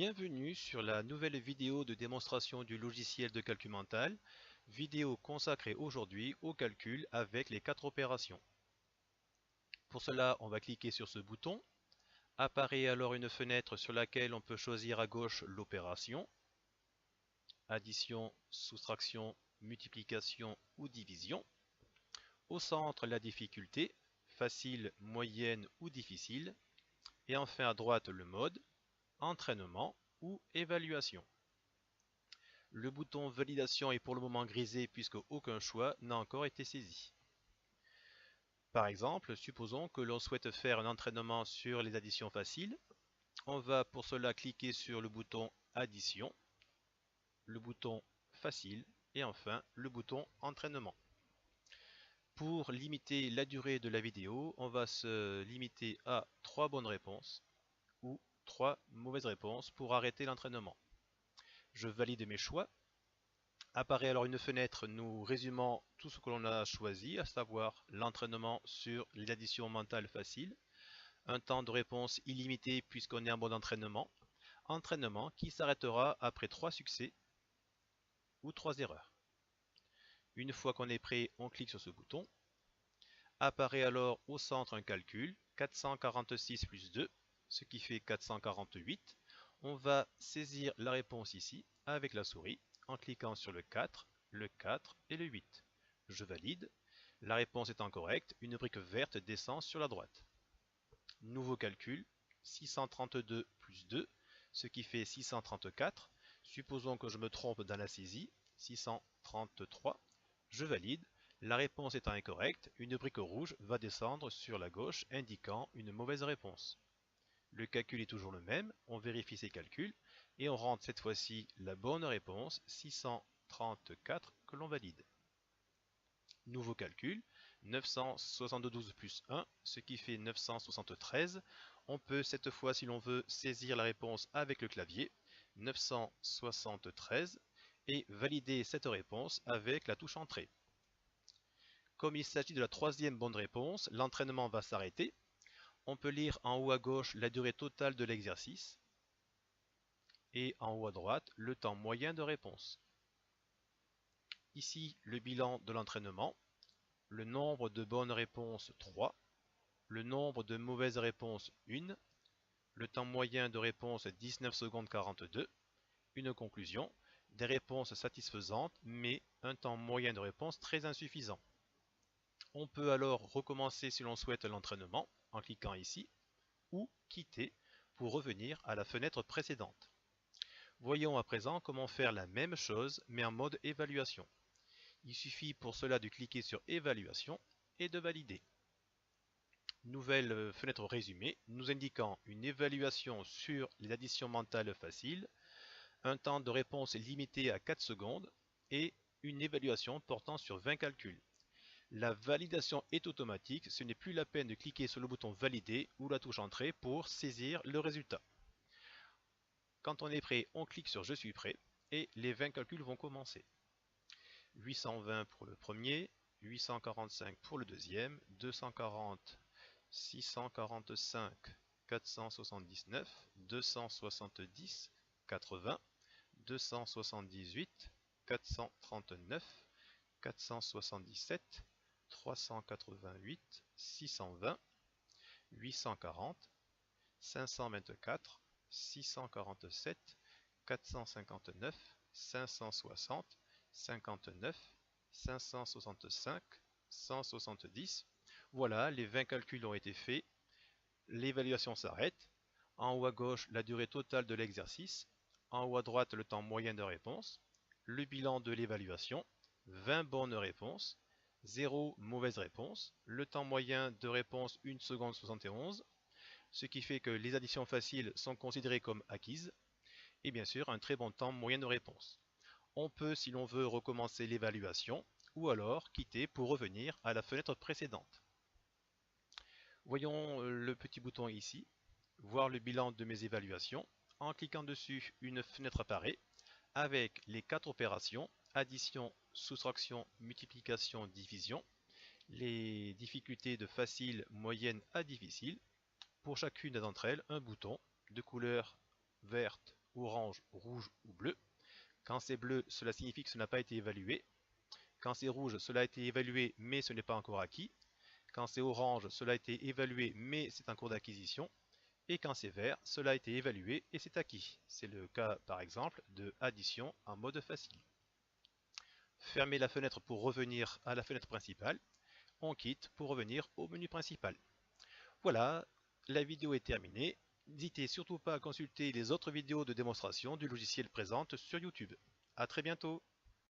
Bienvenue sur la nouvelle vidéo de démonstration du logiciel de calcul mental, vidéo consacrée aujourd'hui au calcul avec les 4 opérations. Pour cela, on va cliquer sur ce bouton. Apparaît alors une fenêtre sur laquelle on peut choisir à gauche l'opération, addition, soustraction, multiplication ou division. Au centre, la difficulté, facile, moyenne ou difficile. Et enfin à droite, le mode, entraînement ou évaluation. Le bouton validation est pour le moment grisé puisque aucun choix n'a encore été saisi. Par exemple, supposons que l'on souhaite faire un entraînement sur les additions faciles. On va pour cela cliquer sur le bouton addition, le bouton facile et enfin le bouton entraînement. Pour limiter la durée de la vidéo, on va se limiter à 3 bonnes réponses ou 3 mauvaises réponses pour arrêter l'entraînement. Je valide mes choix. Apparaît alors une fenêtre nous résumant tout ce que l'on a choisi, à savoir l'entraînement sur l'addition mentale facile, un temps de réponse illimité puisqu'on est en mode entraînement, entraînement qui s'arrêtera après 3 succès ou 3 erreurs. Une fois qu'on est prêt, on clique sur ce bouton. Apparaît alors au centre un calcul, 446 plus 2, ce qui fait 448. On va saisir la réponse ici avec la souris en cliquant sur le 4 et le 8. Je valide. La réponse étant correcte, une brique verte descend sur la droite. Nouveau calcul, 632 plus 2, ce qui fait 634. Supposons que je me trompe dans la saisie, 633. Je valide. La réponse étant incorrecte, une brique rouge va descendre sur la gauche indiquant une mauvaise réponse. Le calcul est toujours le même, on vérifie ses calculs et on rentre cette fois-ci la bonne réponse, 634 que l'on valide. Nouveau calcul, 972 plus 1, ce qui fait 973. On peut cette fois, si l'on veut, saisir la réponse avec le clavier, 973, et valider cette réponse avec la touche Entrée. Comme il s'agit de la troisième bonne réponse, l'entraînement va s'arrêter. On peut lire en haut à gauche la durée totale de l'exercice et en haut à droite le temps moyen de réponse. Ici, le bilan de l'entraînement, le nombre de bonnes réponses 3, le nombre de mauvaises réponses 1, le temps moyen de réponse 19 secondes 42, une conclusion, des réponses satisfaisantes mais un temps moyen de réponse très insuffisant. On peut alors recommencer si l'on souhaite l'entraînement en cliquant ici ou quitter pour revenir à la fenêtre précédente. Voyons à présent comment faire la même chose mais en mode évaluation. Il suffit pour cela de cliquer sur évaluation et de valider. Nouvelle fenêtre résumée nous indiquant une évaluation sur les additions mentales faciles, un temps de réponse limité à 4 secondes et une évaluation portant sur 20 calculs. La validation est automatique, ce n'est plus la peine de cliquer sur le bouton valider ou la touche entrée pour saisir le résultat. Quand on est prêt, on clique sur je suis prêt et les 20 calculs vont commencer. 820 pour le premier, 845 pour le deuxième, 240, 645, 479, 270, 80, 278, 439, 477, 388, 620, 840, 524, 647, 459, 560, 59, 565, 170. Voilà, les 20 calculs ont été faits. L'évaluation s'arrête. En haut à gauche, la durée totale de l'exercice. En haut à droite, le temps moyen de réponse. Le bilan de l'évaluation. 20 bonnes réponses. 0 mauvaise réponse. Le temps moyen de réponse 1 seconde 71. Ce qui fait que les additions faciles sont considérées comme acquises. Et bien sûr, un très bon temps moyen de réponse. On peut, si l'on veut, recommencer l'évaluation ou alors quitter pour revenir à la fenêtre précédente. Voyons le petit bouton ici, voir le bilan de mes évaluations. En cliquant dessus, une fenêtre apparaît avec les 4 opérations, addition, soustraction, multiplication, division, les difficultés de facile, moyenne à difficile. Pour chacune d'entre elles, un bouton de couleur verte orange, rouge ou bleu. Quand c'est bleu, cela signifie que ce n'a pas été évalué. Quand c'est rouge, cela a été évalué mais ce n'est pas encore acquis. Quand c'est orange, cela a été évalué mais c'est en cours d'acquisition. Et quand c'est vert, cela a été évalué et c'est acquis. C'est le cas par exemple de addition en mode facile. Fermez la fenêtre pour revenir à la fenêtre principale. On quitte pour revenir au menu principal. Voilà, la vidéo est terminée. N'hésitez surtout pas à consulter les autres vidéos de démonstration du logiciel présentes sur YouTube. A très bientôt.